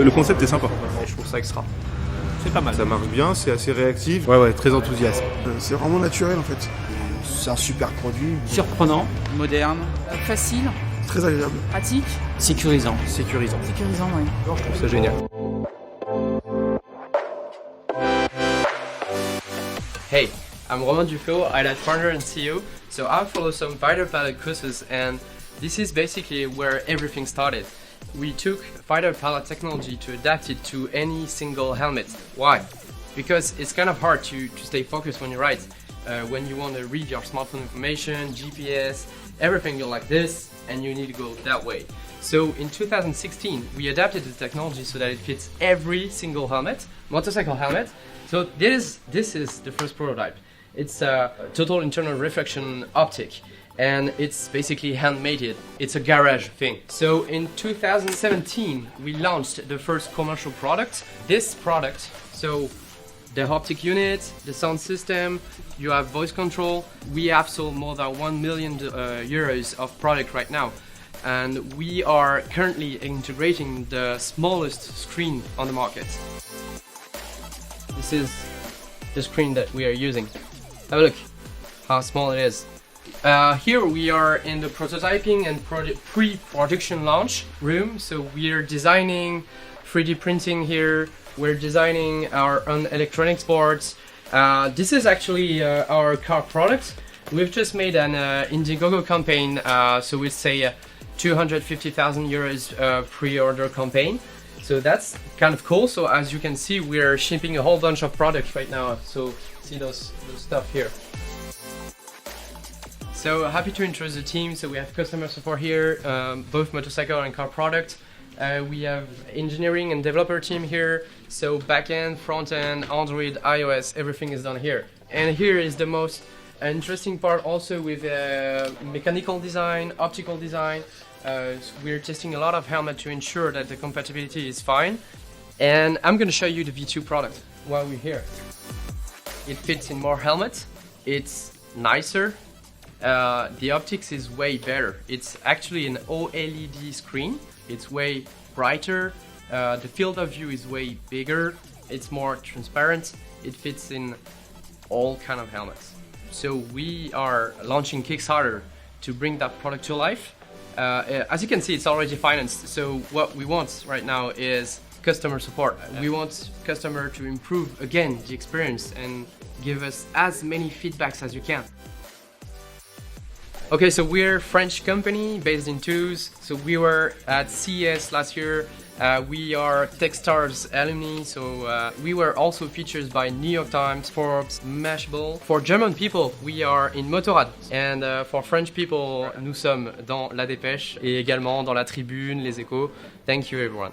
Le concept est sympa. Et je trouve ça extra. C'est pas mal. Ça marche bien, c'est assez réactif. Ouais, très enthousiaste. C'est vraiment naturel en fait. C'est un super produit. Surprenant, moderne, facile, très agréable, pratique, sécurisant. Sécurisant, oui. Non, je trouve ça génial. Hey, I'm Roman Duflo, EyeRide founder and CEO. So I follow some fighter pilot courses, and this is basically where everything started. We took fighter pilot technology to adapt it to any single helmet. Why? Because it's kind of hard to stay focused when you ride. When you want to read your smartphone information, GPS, everything you're like this, and you need to go that way. So in 2016, we adapted the technology so that it fits every single helmet, motorcycle helmet. So this is the first prototype. It's a total internal reflection optic, and it's basically handmade. It's a garage thing. So in 2017, we launched the first commercial product. This product, so the optic unit, the sound system, you have voice control. We have sold more than 1 million euros of product right now. And we are currently integrating the smallest screen on the market. This is the screen that we are using. Have a look how small it is. Here we are in the prototyping and pre-production launch room. So we are designing 3D printing here. We're designing our own electronics boards. This is actually our car product. We've just made an Indiegogo campaign, so we say 250,000 euros pre-order campaign. So that's kind of cool. So as you can see, we're shipping a whole bunch of products right now. So see those stuff here. So happy to introduce the team. So we have customer support here, both motorcycle and car product. We have engineering and developer team here. So backend, frontend, Android, iOS, everything is done here. And here is the most interesting part also with mechanical design, optical design. We're testing a lot of helmet to ensure that the compatibility is fine. And I'm going to show you the V2 product while we're here. It fits in more helmets. It's nicer. The optics is way better. It's actually an OLED screen. It's way brighter. The field of view is way bigger. It's more transparent. It fits in all kind of helmets. So we are launching Kickstarter to bring that product to life. As you can see, it's already financed. So what we want right now is customer support. We want customer to improve again the experience and give us as many feedbacks as you can. Okay, so we're a French company based in Toulouse. So we were at CES last year. We are Techstars alumni, so we were also featured by New York Times, Forbes, Mashable. For German people, we are in Motorrad. And for French people, nous sommes dans La Dépêche et également dans La Tribune, Les Échos. Thank you everyone.